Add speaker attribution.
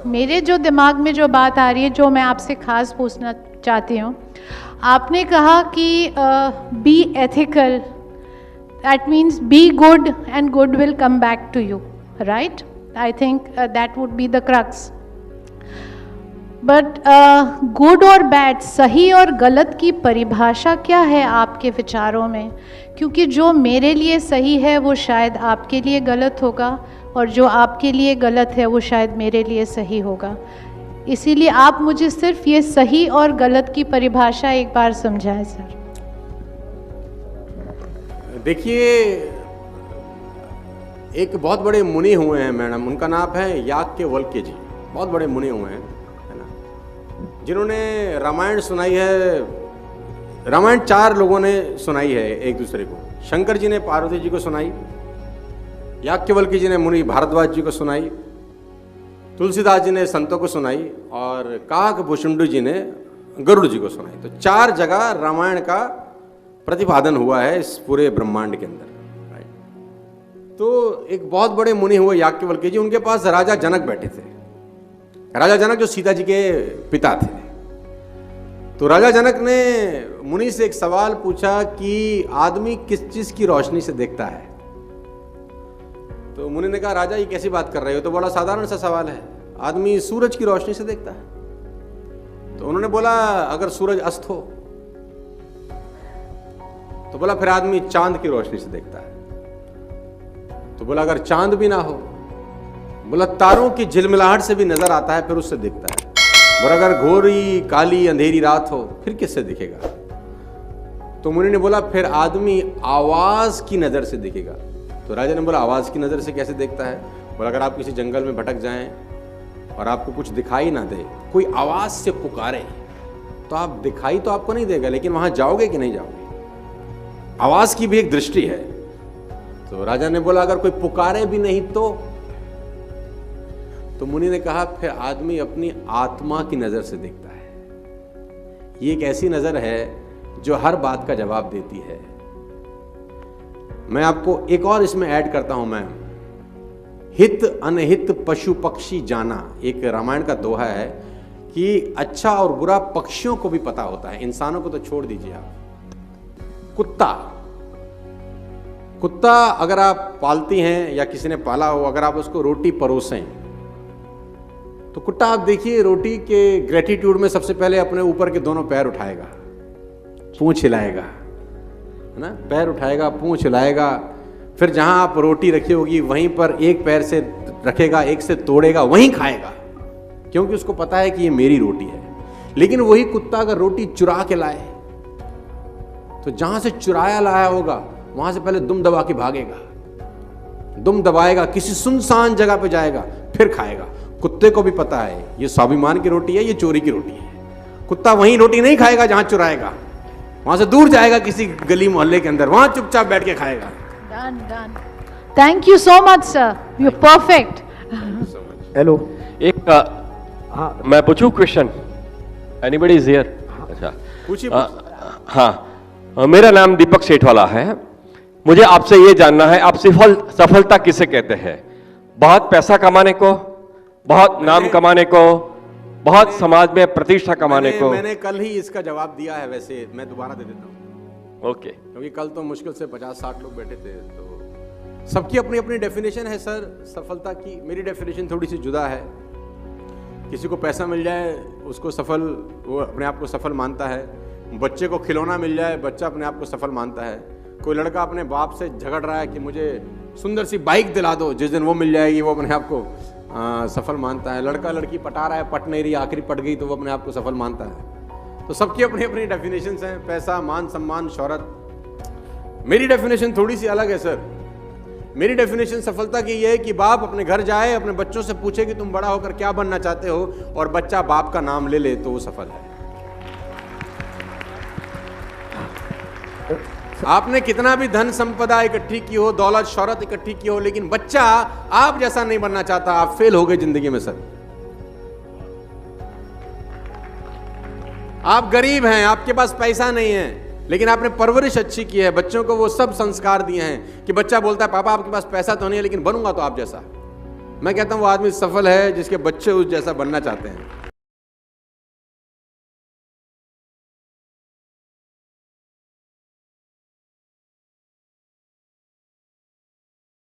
Speaker 1: मेरे जो दिमाग में जो बात आ रही है, जो मैं आपसे खास पूछना चाहती हूँ, आपने कहा कि be ethical, that means be good and good will come back to you, right? I think that would be the crux. But good और बैड, सही और गलत की परिभाषा क्या है आपके विचारों में? क्योंकि जो मेरे लिए सही है वो शायद आपके लिए गलत होगा, और जो आपके लिए गलत है वो शायद मेरे लिए सही होगा। इसीलिए आप मुझे सिर्फ ये सही और गलत की परिभाषा एक बार समझाएं सर।
Speaker 2: देखिए, एक बहुत बड़े मुनि हुए हैं मैडम, उनका नाम है याज्ञवल्क्य जी। बहुत बड़े मुनि हुए हैं, है ना, जिन्होंने रामायण सुनाई है। रामायण 4 लोगों ने सुनाई है एक दूसरे को। शंकर जी ने पार्वती जी को सुनाई, याज्ञवल्क्य जी ने मुनि भारद्वाज जी को सुनाई, तुलसीदास जी ने संतों को सुनाई, और काकभूषुंड जी ने गरुड़ जी को सुनाई। तो 4 जगह रामायण का प्रतिपादन हुआ है इस पूरे ब्रह्मांड के अंदर। तो एक बहुत बड़े मुनि हुए याज्ञवल्क्य जी, उनके पास राजा जनक बैठे थे। राजा जनक जो सीता जी के पिता थे। तो राजा जनक ने मुनि से एक सवाल पूछा कि आदमी किस चीज की रोशनी से देखता है? तो मुनि ने कहा, राजा ये कैसी बात कर रहे हो? तो बड़ा साधारण सा सवाल है, आदमी सूरज की रोशनी से देखता है। तो उन्होंने बोला, अगर सूरज अस्त हो? तो बोला, फिर आदमी चांद की रोशनी से देखता है। तो बोला, अगर चांद भी ना हो? बोला, तारों की झिलमिलाहट से भी नजर आता है, फिर उससे दिखता है। और अगर घोरी काली अंधेरी रात हो, फिर किससे दिखेगा? तो मुनि ने बोला, फिर आदमी आवाज की नजर से दिखेगा। तो राजा ने बोला, आवाज की नजर से कैसे देखता है? बोला, अगर आप किसी जंगल में भटक जाएं और आपको कुछ दिखाई ना दे, कोई आवाज से पुकारे, तो आप दिखाई तो आपको नहीं देगा, लेकिन वहां जाओगे कि नहीं जाओगे? आवाज की भी एक दृष्टि है। तो राजा ने बोला, अगर कोई पुकारे भी नहीं तो मुनि ने कहा, फिर आदमी अपनी आत्मा की नजर से देखता है। ये एक ऐसी नजर है जो हर बात का जवाब देती है। मैं आपको एक और इसमें ऐड करता हूं मैम, हित अनहित पशु पक्षी जाना, एक रामायण का दोहा है कि अच्छा और बुरा पक्षियों को भी पता होता है, इंसानों को तो छोड़ दीजिए आप। कुत्ता अगर आप पालती हैं या किसी ने पाला हो, अगर आप उसको रोटी परोसें, तो कुत्ता आप देखिए रोटी के ग्रेटिट्यूड में सबसे पहले अपने ऊपर के दोनों पैर उठाएगा, पूंछ हिलाएगा, है ना, पैर उठाएगा, पूंछ हिलाएगा। फिर जहां आप रोटी रखी होगी वहीं पर एक पैर से रखेगा, एक से तोड़ेगा, वहीं खाएगा, क्योंकि उसको पता है कि ये मेरी रोटी है। लेकिन वही कुत्ता अगर रोटी चुरा के लाए, तो जहां से चुराया लाया होगा वहां से पहले दुम दबा के भागेगा, दुम दबाएगा, किसी सुनसान जगह पे जाएगा, फिर खाएगा। कुत्ते को भी पता है ये स्वाभिमान की रोटी है, ये चोरी की रोटी है। कुत्ता वहीं रोटी नहीं खाएगा जहां चुराएगा, वहां से दूर जाएगा किसी गली मोहल्ले के अंदर, वहां चुपचाप बैठ के खाएगा।
Speaker 1: Done done. Thank you so much sir, you perfect.
Speaker 3: Hello,
Speaker 4: एक हाँ, मैं पूछूं क्वेश्चन? Anybody is here? अच्छा,
Speaker 2: पूछिए।
Speaker 4: हाँ, मेरा नाम दीपक सेठवाला है। मुझे आपसे ये जानना है, आप सफलता किसे कहते हैं? बहुत पैसा कमाने को, बहुत नाम कमाने को, बहुत समाज में प्रतिष्ठा कमाने को?
Speaker 2: मैंने कल ही इसका जवाब दिया है, वैसे मैं दोबारा दे देता हूँ।
Speaker 4: ओके।
Speaker 2: क्योंकि कल तो मुश्किल से 50-60 लोग बैठे थे, तो सबकी अपनी अपनी डेफिनेशन है सर सफलता की। मेरी डेफिनेशन थोड़ी सी जुदा है। किसी को पैसा मिल जाए उसको सफल, वो अपने आप को सफल मानता है। बच्चे को खिलौना मिल जाए, बच्चा अपने आप को सफल मानता है। कोई लड़का अपने बाप से झगड़ रहा है कि मुझे सुंदर सी बाइक दिला दो, जिस दिन वो मिल जाएगी वो अपने आप को सफल मानता है। लड़का लड़की पटा रहा है, पट नहीं रही, आखिरी पट गई तो वो अपने आप को सफल मानता है। तो सबकी अपनी अपनी डेफिनेशंस हैं, पैसा, मान, सम्मान, शोहरत। मेरी डेफिनेशन थोड़ी सी अलग है सर। मेरी डेफिनेशन सफलता की ये है कि बाप अपने घर जाए, अपने बच्चों से पूछे कि तुम बड़ा होकर क्या बनना चाहते हो, और बच्चा बाप का नाम ले ले, तो वो सफल है। आपने कितना भी धन संपदा इकट्ठी की हो, दौलत शौहरत इकट्ठी की हो, लेकिन बच्चा आप जैसा नहीं बनना चाहता, आप फेल हो गए जिंदगी में सर। आप गरीब हैं, आपके पास पैसा नहीं है, लेकिन आपने परवरिश अच्छी की है, बच्चों को वो सब संस्कार दिए हैं कि बच्चा बोलता है पापा आपके पास पैसा तो नहीं है, लेकिन बनूंगा तो आप जैसा। मैं कहता हूँ वो आदमी सफल है जिसके बच्चे उस जैसा बनना चाहते हैं।